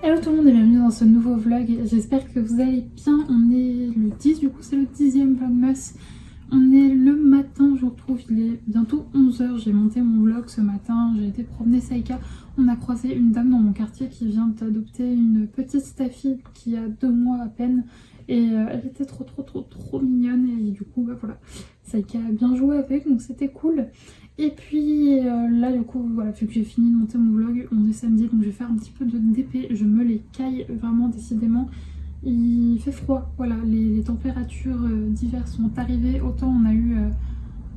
Hello tout le monde et bienvenue dans ce nouveau vlog, j'espère que vous allez bien. On est le 10 du coup, c'est le 10e vlogmas. On est le matin, je vous retrouve, il est bientôt 11h, j'ai monté mon vlog ce matin, j'ai été promener Saïka. On a croisé une dame dans mon quartier qui vient d'adopter une petite staffie qui a 2 mois à peine. Et elle était trop mignonne et du coup bah voilà, Saïka a bien joué avec, donc c'était cool. Et puis là du coup voilà, vu que j'ai fini de monter mon vlog, on est samedi donc je vais faire un petit peu de DP, je me les caille vraiment décidément. Il fait froid, voilà, les températures d'hiver sont arrivées, autant on a eu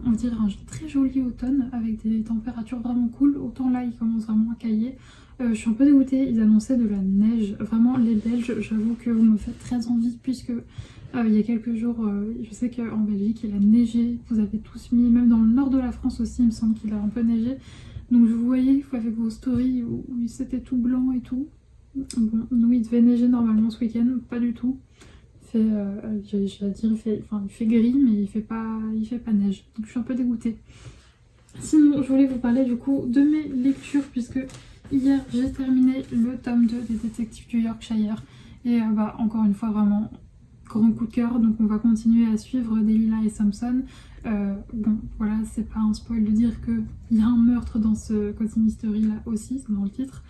on dirait un très joli automne avec des températures vraiment cool, autant là il commence vraiment à cailler. Je suis un peu dégoûtée, ils annonçaient de la neige, vraiment les Belges, j'avoue que vous me faites très envie puisque il y a quelques jours, je sais qu'en Belgique il a neigé, vous avez tous mis, même dans le nord de la France aussi il me semble qu'il a un peu neigé. Donc je vous voyais avec vos stories où c'était tout blanc et tout. Bon, nous il devait neiger normalement ce week-end, pas du tout. J'allais dire, il fait gris mais il fait pas neige. Donc je suis un peu dégoûtée. Sinon je voulais vous parler du coup de mes lectures puisque hier j'ai terminé le tome 2 des détectives du Yorkshire. Et bah encore une fois vraiment grand coup de cœur, donc on va continuer à suivre Delilah et Samson. Bon voilà, c'est pas un spoil de dire qu'il y a un meurtre dans ce Cozy Mystery là aussi, c'est dans le titre.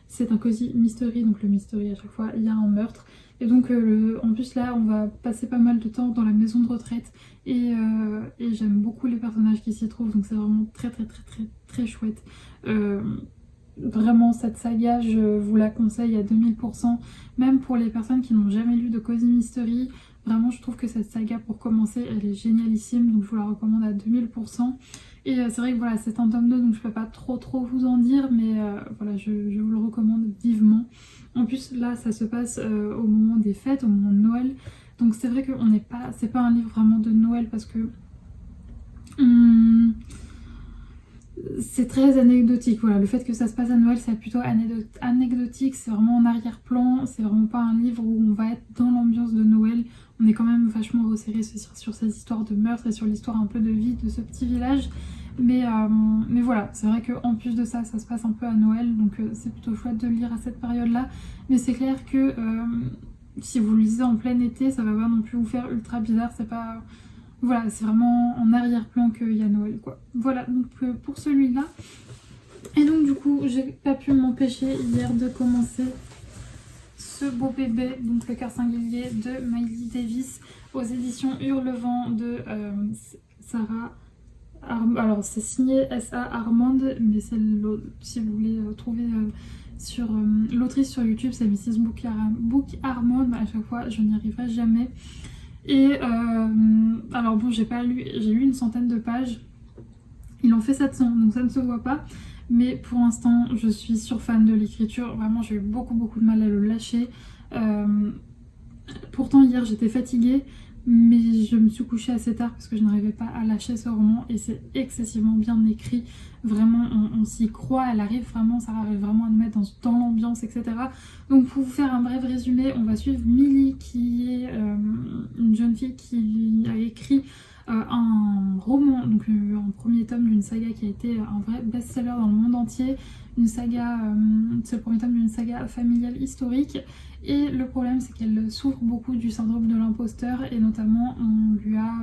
C'est un Cozy Mystery, donc le mystery à chaque fois il y a un meurtre. Et donc en plus là on va passer pas mal de temps dans la maison de retraite et j'aime beaucoup les personnages qui s'y trouvent, donc c'est vraiment très chouette. Vraiment cette saga je vous la conseille à 2000%, même pour les personnes qui n'ont jamais lu de Cozy Mystery. Vraiment je trouve que cette saga pour commencer elle est génialissime, donc je vous la recommande à 2000%. Et c'est vrai que voilà, c'est un tome 2 donc je peux pas trop vous en dire, mais voilà, je vous le recommande vivement. En plus là ça se passe au moment des fêtes, au moment de Noël, donc c'est vrai que c'est pas un livre vraiment de Noël parce que c'est très anecdotique. Voilà, le fait que ça se passe à Noël c'est plutôt anecdotique, c'est vraiment en arrière-plan, c'est vraiment pas un livre où on va être dans l'ambiance de Noël. On est quand même vachement resserré sur ces histoires de meurtre et sur l'histoire un peu de vie de ce petit village. Mais voilà, c'est vrai qu'en plus de ça, ça se passe un peu à Noël, donc c'est plutôt chouette de le lire à cette période-là. Mais c'est clair que si vous le lisez en plein été, ça va pas non plus vous faire ultra bizarre, c'est pas... Voilà, c'est vraiment en arrière-plan qu'il y a Noël, quoi. Voilà, donc pour celui-là. Et donc du coup, j'ai pas pu m'empêcher hier de commencer ce beau bébé, donc Le Cœur Singulier de Miley Davis, aux éditions Hurlevent de Sarah... Alors c'est signé S.A. Armand, mais c'est si vous voulez trouver sur l'autrice sur YouTube, c'est Mrs. Book Armand. À chaque fois, je n'y arriverai jamais. Et alors bon, j'ai lu une centaine de pages. Il en fait 700, donc ça ne se voit pas. Mais pour l'instant, je suis surfan de l'écriture. Vraiment, j'ai eu beaucoup de mal à le lâcher. Pourtant, hier, j'étais fatiguée. Mais je me suis couchée assez tard parce que je n'arrivais pas à lâcher ce roman et c'est excessivement bien écrit. Vraiment, on s'y croit, elle arrive vraiment, ça arrive vraiment à nous mettre dans l'ambiance, etc. Donc pour vous faire un bref résumé, on va suivre Millie qui est une jeune fille qui a écrit un roman, donc un premier tome d'une saga qui a été un vrai best-seller dans le monde entier. Une saga, c'est le premier tome d'une saga familiale historique. Et le problème c'est qu'elle souffre beaucoup du syndrome de l'imposteur et notamment on lui a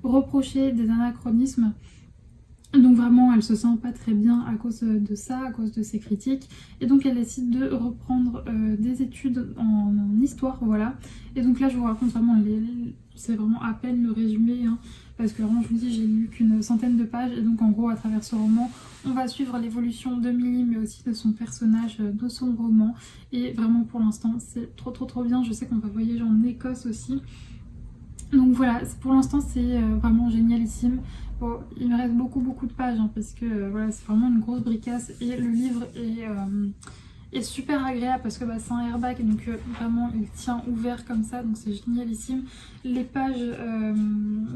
reproché des anachronismes. Donc vraiment elle se sent pas très bien à cause de ça, à cause de ces critiques. Et donc elle décide de reprendre des études en histoire, voilà. Et donc là je vous raconte vraiment, c'est vraiment à peine le résumé, hein, parce que vraiment je vous dis j'ai lu qu'une centaine de pages. Et donc en gros à travers ce roman on va suivre l'évolution de Millie mais aussi de son personnage, de son roman. Et vraiment pour l'instant c'est trop bien. Je sais qu'on va voyager en Écosse aussi. Donc voilà, pour l'instant c'est vraiment génialissime. Bon, il me reste beaucoup de pages hein, parce que voilà, c'est vraiment une grosse bricasse et le livre est super agréable parce que bah, c'est un airbag donc vraiment il tient ouvert comme ça, donc c'est génialissime. Les pages,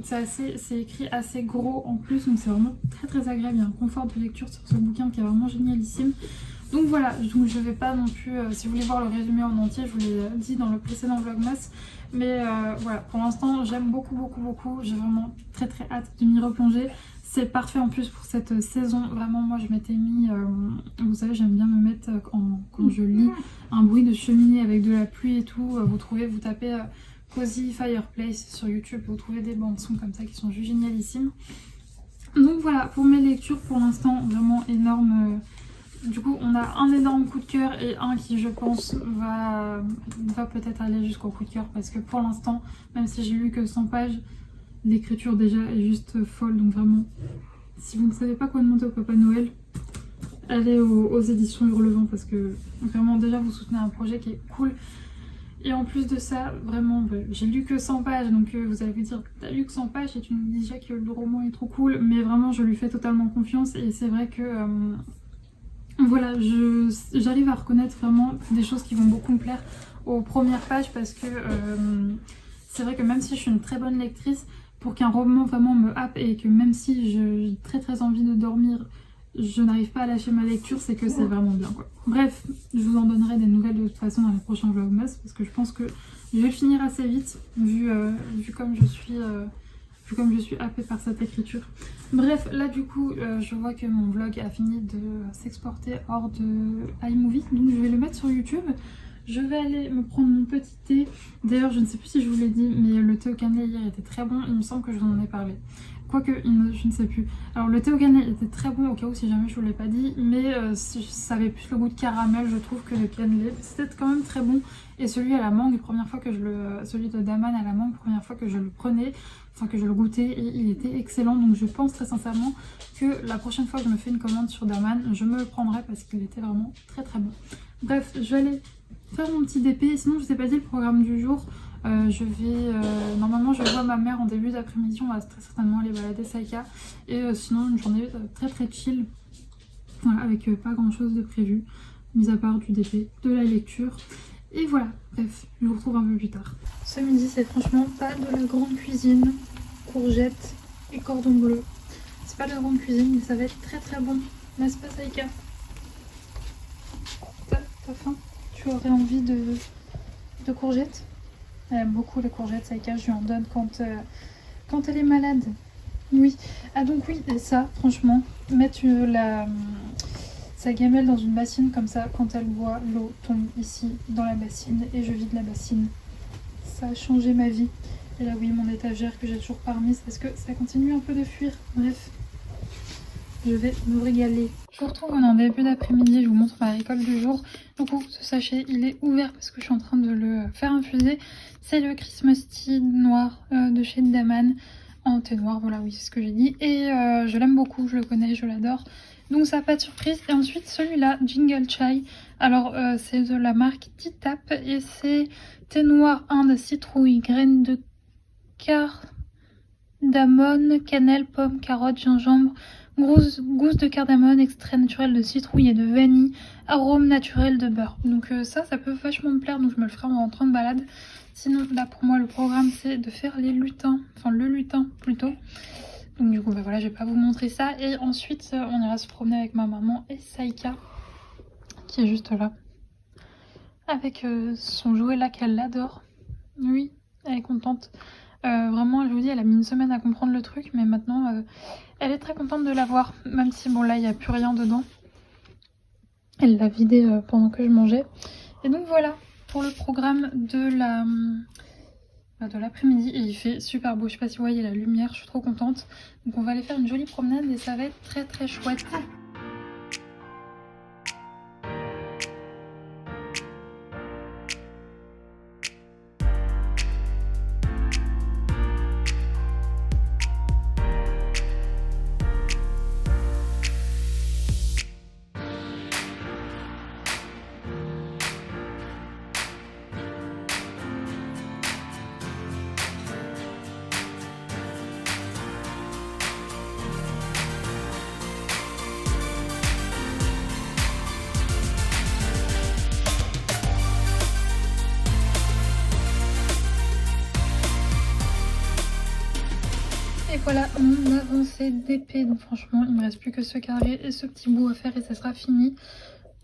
c'est écrit assez gros en plus, donc c'est vraiment très agréable. Il y a un confort de lecture sur ce bouquin qui est vraiment génialissime. Donc voilà, donc je vais pas non plus, si vous voulez voir le résumé en entier, je vous l'ai dit dans le précédent vlogmas. Mais voilà, pour l'instant j'aime beaucoup, j'ai vraiment très hâte de m'y replonger. C'est parfait en plus pour cette saison, vraiment moi je m'étais mis, vous savez j'aime bien me mettre quand je lis un bruit de cheminée avec de la pluie et tout, vous tapez Cozy Fireplace sur YouTube, vous trouvez des bandes son comme ça qui sont juste génialissimes. Donc voilà, pour mes lectures pour l'instant vraiment énorme. Du coup on a un énorme coup de cœur et un qui je pense va peut-être aller jusqu'au coup de cœur, parce que pour l'instant, même si j'ai lu que 100 pages, l'écriture déjà est juste folle. Donc vraiment, si vous ne savez pas quoi demander au Papa Noël, allez aux éditions Hurlevent, parce que vraiment déjà vous soutenez un projet qui est cool. Et en plus de ça, vraiment, j'ai lu que 100 pages, donc vous allez vous dire, t'as lu que 100 pages et tu me dis déjà que le roman est trop cool, mais vraiment je lui fais totalement confiance. Et c'est vrai que voilà, j'arrive à reconnaître vraiment des choses qui vont beaucoup me plaire aux premières pages, parce que c'est vrai que même si je suis une très bonne lectrice, pour qu'un roman vraiment me happe et que même si j'ai très envie de dormir, je n'arrive pas à lâcher ma lecture, c'est que c'est vraiment bien quoi. Bref, je vous en donnerai des nouvelles de toute façon dans les prochains vlogmas, parce que je pense que je vais le finir assez vite vu comme je suis happée par cette écriture. Bref, là du coup je vois que mon vlog a fini de s'exporter hors de iMovie, donc je vais le mettre sur YouTube. Je vais aller me prendre mon petit thé. D'ailleurs, je ne sais plus si je vous l'ai dit, mais le thé au cannelé hier était très bon. Il me semble que je vous en ai parlé. Quoique, je ne sais plus. Alors, le thé au cannelé était très bon, au cas où si jamais je vous l'ai pas dit. Mais ça avait plus le goût de caramel, je trouve, que le cannelé. C'était quand même très bon. Et celui à la mangue, celui de Daman à la mangue, première fois que je le prenais, enfin que je le goûtais, et il était excellent. Donc, je pense très sincèrement que la prochaine fois que je me fais une commande sur Daman, je me le prendrai parce qu'il était vraiment très bon. Bref, je vais aller faire mon petit DP. Sinon je vous ai pas dit le programme du jour. Normalement je vois ma mère en début d'après-midi, on va très certainement aller balader Saïka. Et sinon une journée très chill, voilà, avec pas grand chose de prévu, mis à part du DP, de la lecture. Et voilà, bref, je vous retrouve un peu plus tard. Ce midi c'est franchement pas de la grande cuisine, courgettes et cordon bleu. C'est pas de la grande cuisine, mais ça va être très bon, n'est-ce pas Saïka? T'as faim? Tu aurais envie de courgettes? Elle aime beaucoup les courgettes, Saïka, je lui en donne quand elle est malade. Oui. Ah donc oui, et ça, franchement, mettre sa gamelle dans une bassine comme ça, quand elle boit, l'eau tombe ici dans la bassine et je vide la bassine. Ça a changé ma vie. Et là oui, mon étagère que j'ai toujours pas remise parce que ça continue un peu de fuir. Bref. Je vais me régaler. Je vous retrouve en début d'après-midi, je vous montre ma récolte du jour. Du coup, ce sachet, il est ouvert parce que je suis en train de le faire infuser. C'est le Christmas Tea noir de chez Daman, en thé noir, voilà, oui, c'est ce que j'ai dit. Et je l'aime beaucoup, je le connais, je l'adore. Donc ça, pas de surprise. Et ensuite, celui-là, Jingle Chai. Alors, c'est de la marque Titap et c'est thé noir Inde, citrouille, graines de cardamone, cannelle, pomme, carotte, gingembre, gousse de cardamone, extrait naturel de citrouille et de vanille, arôme naturel de beurre. Donc ça peut vachement me plaire, donc je me le ferai en rentrant de balade. Sinon là pour moi le programme c'est de faire les lutins, enfin le lutin plutôt. Donc du coup voilà, je vais pas vous montrer ça. Et ensuite on ira se promener avec ma maman et Saïka qui est juste là. Avec son jouet là qu'elle adore. Oui, elle est contente. Vraiment, je vous dis, elle a mis une semaine à comprendre le truc, mais maintenant, elle est très contente de l'avoir. Même si, bon, là, il n'y a plus rien dedans. Elle l'a vidé pendant que je mangeais. Et donc, voilà, pour le programme de l'après-midi. Et il fait super beau. Je sais pas si vous voyez la lumière, je suis trop contente. Donc, on va aller faire une jolie promenade et ça va être très chouette. Et voilà mon avancée d'épée. Donc franchement il me reste plus que ce carré et ce petit bout à faire et ça sera fini.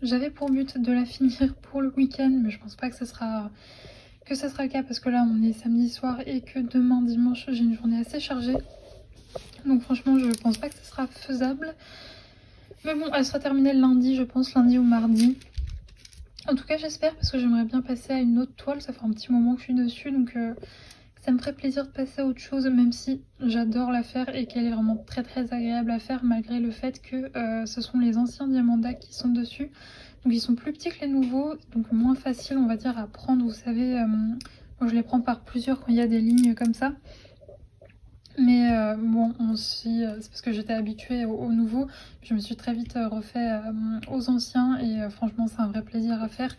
J'avais pour but de la finir pour le week-end, mais je pense pas que ça sera le cas parce que là on est samedi soir et que demain dimanche j'ai une journée assez chargée. Donc franchement je pense pas que ce sera faisable. Mais bon, elle sera terminée le lundi, je pense, lundi ou mardi. En tout cas j'espère parce que j'aimerais bien passer à une autre toile, ça fait un petit moment que je suis dessus donc ça me ferait plaisir de passer à autre chose, même si j'adore la faire et qu'elle est vraiment très très agréable à faire malgré le fait que ce sont les anciens Diamanda qui sont dessus. Donc ils sont plus petits que les nouveaux, donc moins facile on va dire à prendre, vous savez, moi je les prends par plusieurs quand il y a des lignes comme ça. Mais bon, c'est parce que j'étais habituée aux nouveaux, je me suis très vite refait aux anciens et franchement c'est un vrai plaisir à faire.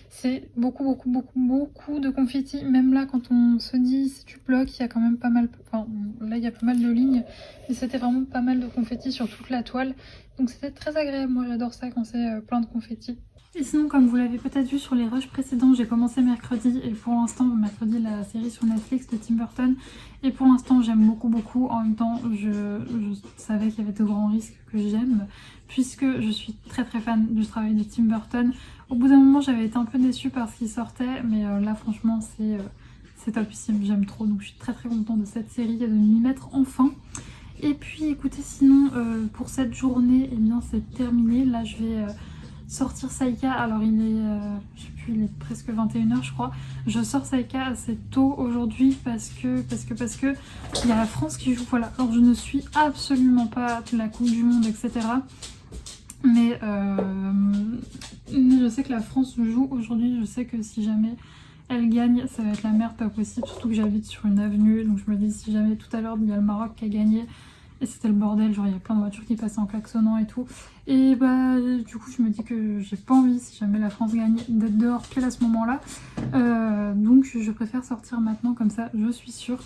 C'est beaucoup de confettis, même là quand on se dit si tu bloques il y a quand même pas mal, enfin là il y a pas mal de lignes, mais c'était vraiment pas mal de confettis sur toute la toile, donc c'était très agréable, moi j'adore ça quand c'est plein de confettis. Et sinon, comme vous l'avez peut-être vu sur les rushs précédents, j'ai commencé mercredi et pour l'instant, mercredi, la série sur Netflix de Tim Burton. Et pour l'instant, j'aime beaucoup. En même temps, je savais qu'il y avait de grands risques que j'aime puisque je suis très fan du travail de Tim Burton. Au bout d'un moment, j'avais été un peu déçue par ce qui sortait, mais là, franchement, c'est topissime. J'aime trop, donc je suis très contente de cette série et de m'y mettre enfin. Et puis, écoutez, sinon, pour cette journée, eh bien, c'est terminé. Là, je vais sortir Saïka, alors il est, je sais plus, il est presque 21h je crois. Je sors Saïka assez tôt aujourd'hui parce que il y a la France qui joue, voilà. Alors je ne suis absolument pas de la Coupe du Monde, etc. Mais je sais que la France joue aujourd'hui, je sais que si jamais elle gagne, ça va être la merde pas possible, surtout que j'habite sur une avenue, donc je me dis si jamais tout à l'heure il y a le Maroc qui a gagné, et c'était le bordel, genre il y a plein de voitures qui passaient en klaxonnant et tout. Et bah du coup je me dis que j'ai pas envie, si jamais la France gagne, d'être dehors pile à ce moment-là. Donc je préfère sortir maintenant, comme ça je suis sûre.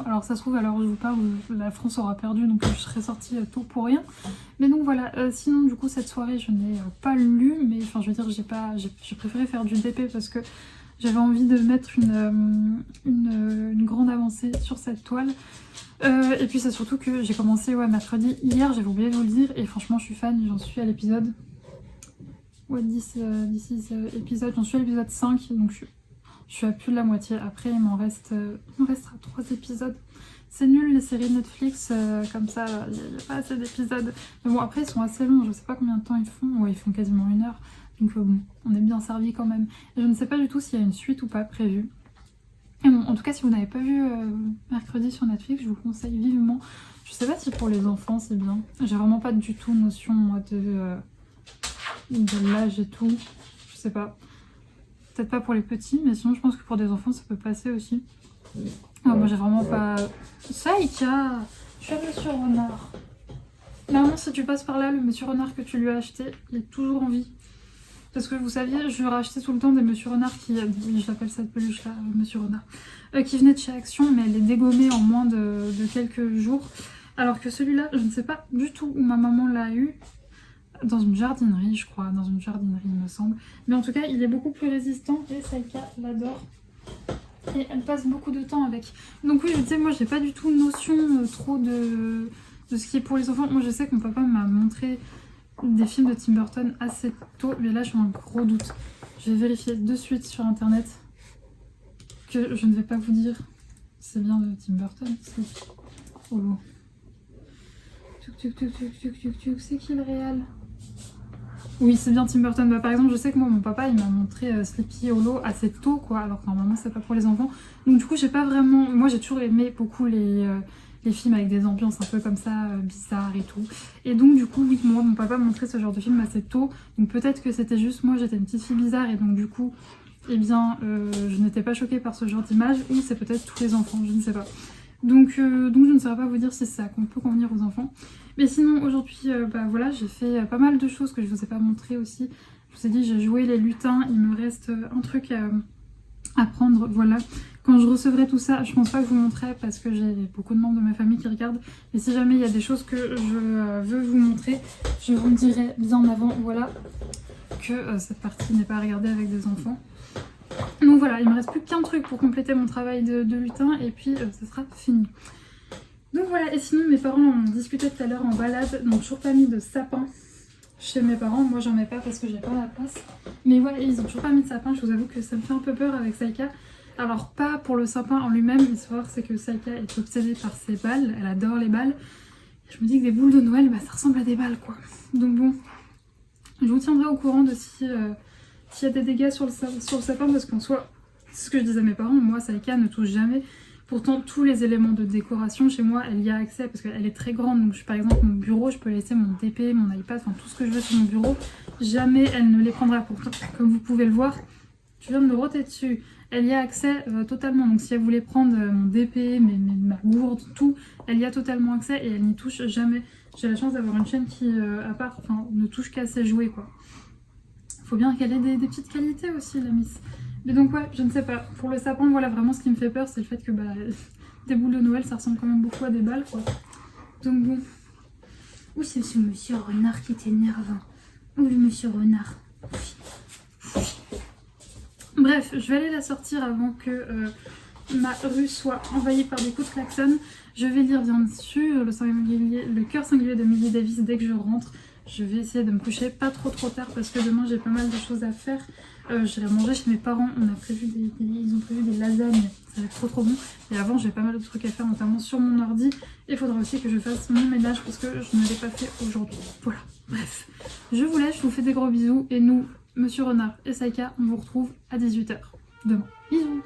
Alors ça se trouve, alors je vous parle, la France aura perdu, donc je serai sortie tôt pour rien. Mais donc voilà, sinon du coup cette soirée je n'ai pas lu, mais enfin je veux dire j'ai préféré faire du DP parce que j'avais envie de mettre une grande avancée sur cette toile. Et puis c'est surtout que j'ai commencé mercredi, hier, j'avais oublié de vous le dire, et franchement je suis fan, j'en suis à l'épisode... épisode, j'en suis à l'épisode 5, donc je suis à plus de la moitié. Après il m'en restera 3 épisodes. C'est nul les séries Netflix, comme ça, il n'y a pas assez d'épisodes. Mais bon après ils sont assez longs, je sais pas combien de temps ils font, ouais ils font quasiment 1 heure. Donc bon, on est bien servi quand même. Et je ne sais pas du tout s'il y a une suite ou pas prévue. Et bon, en tout cas, si vous n'avez pas vu mercredi sur Netflix, je vous conseille vivement. Je sais pas si pour les enfants c'est bien. J'ai vraiment pas du tout notion moi de l'âge et tout. Je sais pas. Peut-être pas pour les petits, mais sinon je pense que pour des enfants ça peut passer aussi. Alors, moi j'ai vraiment pas... Saïka, tu as Monsieur Renard. Normalement si tu passes par là, le Monsieur Renard que tu lui as acheté, il est toujours en vie. Parce que vous saviez, je lui rachetais tout le temps des Monsieur Renard qui... Oui, je l'appelle cette peluche là, Monsieur Renard. Qui venait de chez Action, mais elle est dégommée en moins de quelques jours. Alors que celui-là, je ne sais pas du tout où ma maman l'a eu. Dans une jardinerie, je crois. Dans une jardinerie, il me semble. Mais en tout cas, il est beaucoup plus résistant. Et Saïka l'adore. Et elle passe beaucoup de temps avec. Donc oui, je disais, moi, j'ai pas du tout notion trop de ce qui est pour les enfants. Moi, je sais que mon papa m'a montré des films de Tim Burton assez tôt, mais là j'ai un gros doute. Je vais vérifier de suite sur internet que je ne vais pas vous dire c'est bien de Tim Burton. Oh là. C'est qui le réel? Oui, c'est bien Tim Burton. Bah, par exemple, je sais que moi, mon papa, il m'a montré Sleepy Hollow assez tôt, quoi, alors que normalement, c'est pas pour les enfants. Donc du coup, j'ai pas vraiment... Moi, j'ai toujours aimé beaucoup les films avec des ambiances un peu comme ça, bizarres et tout. Et donc du coup, oui, moi, mon papa m'a montré ce genre de film assez tôt. Donc peut-être que c'était juste moi, j'étais une petite fille bizarre et donc du coup, eh bien, je n'étais pas choquée par ce genre d'image. Ou c'est peut-être tous les enfants, je ne sais pas. Donc je ne saurais pas vous dire si ça peut convenir aux enfants. Mais sinon, aujourd'hui, bah voilà, j'ai fait pas mal de choses que je vous ai pas montré aussi. Je vous ai dit, j'ai joué les lutins, il me reste un truc à prendre, voilà. Quand je recevrai tout ça, je pense pas que je vous montrerai parce que j'ai beaucoup de membres de ma famille qui regardent. Mais si jamais il y a des choses que je veux vous montrer, je vous le dirai bien avant, voilà, que cette partie n'est pas regardée avec des enfants. Donc voilà, il me reste plus qu'un truc pour compléter mon travail de lutin et puis ça sera fini. Donc voilà, et sinon mes parents en discutaient tout à l'heure en balade, donc toujours pas mis de sapin. chez mes parents. Moi j'en mets pas parce que j'ai pas la place. Mais ouais, ils ont toujours pas mis de sapin. Je vous avoue que ça me fait un peu peur avec Saïka. Alors pas pour le sapin en lui-même, l'histoire c'est que Saïka est obsédée par ses balles. Elle adore les balles. Et je me dis que des boules de Noël, bah ça ressemble à des balles quoi. Donc bon, je vous tiendrai au courant de s'il y a des dégâts sur le sapin parce qu'en soi, c'est ce que je disais à mes parents, moi Saïka ne touche jamais. Pourtant, tous les éléments de décoration chez moi, elle y a accès parce qu'elle est très grande. Donc, par exemple, mon bureau, je peux laisser mon TP, mon iPad, enfin tout ce que je veux sur mon bureau. Jamais elle ne les prendra. Pourtant, comme vous pouvez le voir, je viens de me roter dessus. Elle y a accès totalement. Donc, si elle voulait prendre mon DP, ma gourde, tout, elle y a totalement accès et elle n'y touche jamais. J'ai la chance d'avoir une chaîne qui, à part, enfin, ne touche qu'à ses jouets, quoi. Faut bien qu'elle ait des petites qualités aussi, la Miss. Mais donc ouais, je ne sais pas. Pour le sapin, voilà, vraiment ce qui me fait peur, c'est le fait que bah, des boules de Noël, ça ressemble quand même beaucoup à des balles, quoi. Donc bon. Ou c'est ce monsieur renard qui t'énerve. Ou le monsieur renard. Bref, je vais aller la sortir avant que ma rue soit envahie par des coups de klaxon. Je vais lire bien sûr le cœur singulier de Millie Davis dès que je rentre. Je vais essayer de me coucher pas trop tard parce que demain j'ai pas mal de choses à faire. J'irai manger chez mes parents, ils ont prévu des lasagnes, ça va être trop bon. Et avant j'ai pas mal de trucs à faire, notamment sur mon ordi. Et il faudra aussi que je fasse mon ménage parce que je ne l'ai pas fait aujourd'hui. Voilà, bref. Je vous laisse, je vous fais des gros bisous. Et nous, Monsieur Renard et Saïka, on vous retrouve à 18 h demain. Bisous.